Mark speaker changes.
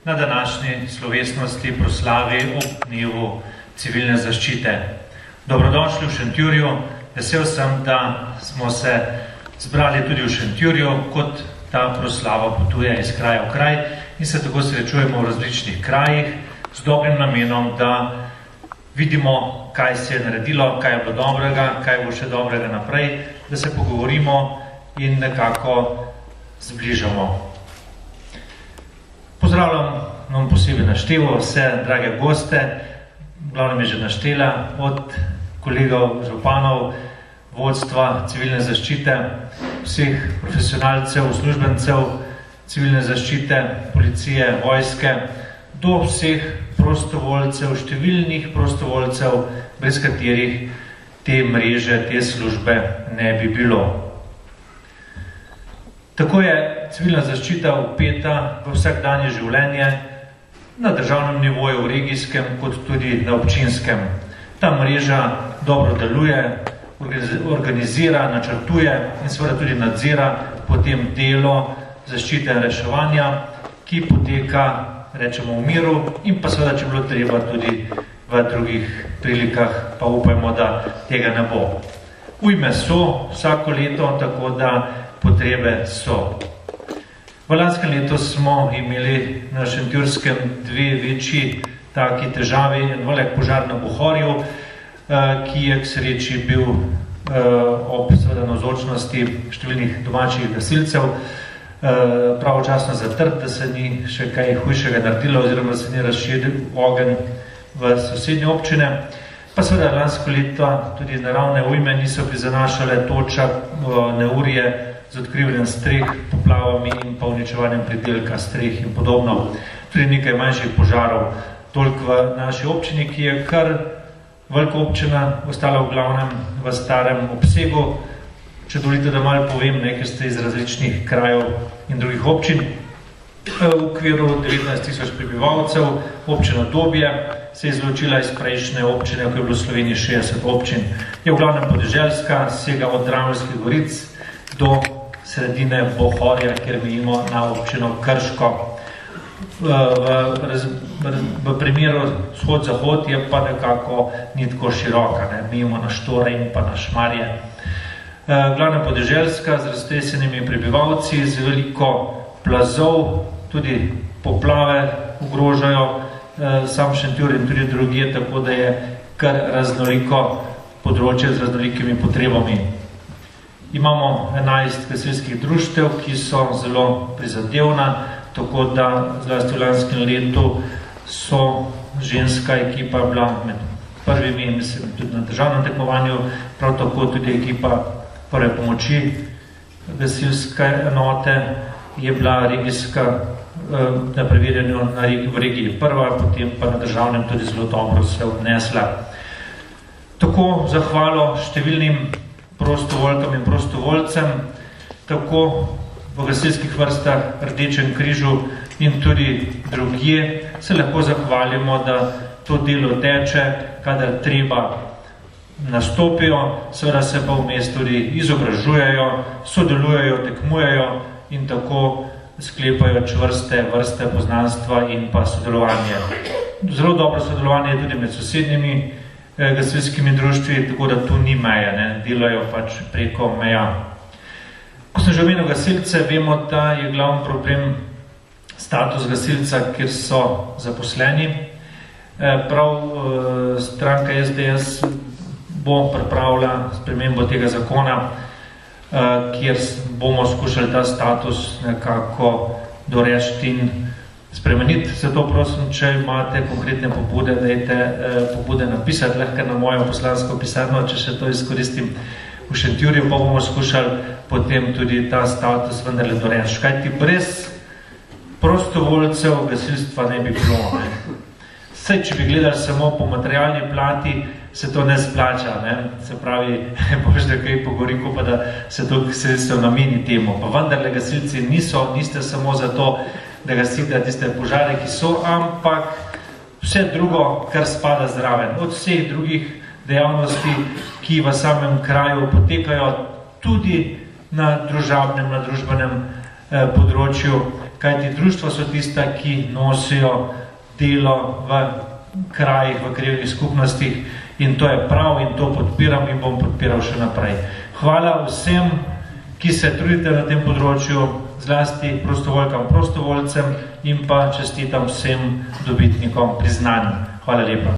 Speaker 1: na današnji slovesnosti proslavi ob dnevu civilne zaščite. Dobrodošli v Šentjurju. Vesel sem, da smo se zbrali tudi v Šentjurju, kot ta proslava potuje iz kraja v kraj in se tako srečujemo v različnih krajih z dobrim namenom, da vidimo, kaj se je naredilo, kaj je bilo dobrega, kaj bo še dobrega naprej, da se pogovorimo in nekako zbližamo. Pozdravljam nam posebej naštevo vse drage goste, glavnem je že naštela, od kolegov, županov, vodstva civilne zaščite, vseh profesionalcev, uslužbencev civilne zaščite, policije, vojske, do vseh prostovoljcev, številnih prostovoljcev, brez katerih te mreže, te službe ne bi bilo. Tako je civilna zaščita vpeta v vsakdanje življenje na državnem nivoju, v regijskem, kot tudi na občinskem. Ta mreža dobro deluje, organizira, načrtuje in seveda tudi nadzira potem delo zaščite in reševanja, ki poteka, rečemo, v miru in pa seveda, če bilo treba, tudi v drugih prilikah, pa upajmo, da tega ne bo. Ujme so vsako leto, tako da potrebe so. V lanskem letu smo imeli na Šentjurskem dve večji taki težavi, en velik požar na Bohorju, ki je k sreči bil ob seveda navzočnosti številnih domačih gasilcev pravočasno zatrt, da se ni še kaj hujšega naredilo oziroma da se ni razširil ogenj v sosednje občine. Pa seveda lansko leto tudi naravne ujme niso prizanašale toča, neurje z odkrivanjem streh, poplavami in pa uničevanjem pridelka, streh in podobno. Tudi nekaj manjših požarov. Toliko v naši občini, ki je kar velika občina, ostala v glavnem v starem obsegu. Če dovolite, da malo povem, ker ste iz različnih krajev in drugih občin. V okviru 19 000 prebivalcev občina Dobje se je izločila iz prejšnje občine, ko je bilo v Sloveniji 60 občin. Je v glavnem podeželska, sega od Drameljskih goric do sredine Bohorja, kjer mejimo na občino Krško. V primeru vzhod-zahod je pa nekako ni tako široka, mejimo na Štore in pa na Šmarje. Glavna podeželska z raztresenimi prebivalci, z veliko plazov, tudi poplave ogrožajo sam Šentjur in tudi drugje, tako da je kar raznoliko področje z raznolikimi potrebami. Imamo 11 gasilskih društev, ki so zelo prizadevna, tako da zlasti v lanskem letu so ženska ekipa bila med prvimi, mislim, tudi na državnem tekmovanju, prav tako tudi ekipa prve pomoči gasilske enote je bila regijska na preverjanju v regiji prva, potem pa na državnem tudi zelo dobro se odnesla. Tako zahvalo številnim prostovoljkam in prostovoljcem, tako v gasilskih vrstah, Rdečem križu in tudi drugje, se lahko zahvalimo, da to delo teče, kadar treba nastopijo, seveda se pa vmes tudi izobražujejo, sodelujejo, tekmujejo in tako sklepajo čvrste vrste poznanstva in pa sodelovanje. Zelo dobro sodelovanje je tudi med sosednjimi gasilskimi društvi, tako da tu ni meje, delajo pač preko meja. Ko sem že omenil gasilce, vemo, da je glavni problem status gasilca, kjer so zaposleni. Prav stranka SDS bo pripravila spremembo tega zakona, kjer bomo skušali ta status nekako dorešiti in spremeniti. Zato prosim, če imate konkretne pobude, dajte pobude napisati, lahko na mojo poslansko pisarno, če še to izkoristim v Šentjurju, pa bomo skušali potem tudi ta status vendarle dorešiti. Kajti brez prostovoljcev gasilstva ne bi bilo. Saj, če bi gledali samo po materialni plati, se to ne splača. Se pravi, boš da kaj pogori, ko pa da se to sredstvo nameni temu. Pa vendarle gasilci niste samo za to, da gasite tiste požare, ki so, ampak vse drugo, kar spada zraven. Od vseh drugih dejavnosti, ki v samem kraju potekajo tudi na družabnem, na družbenem področju, kajti društva so tista, ki nosijo delo v krajih, v krajevnih skupnostih in to je prav in to podpiram in bom podpiral še naprej. Hvala vsem, ki se trudite na tem področju, zlasti prostovoljkam, prostovoljcem in pa čestitam vsem dobitnikom priznanj. Hvala lepa.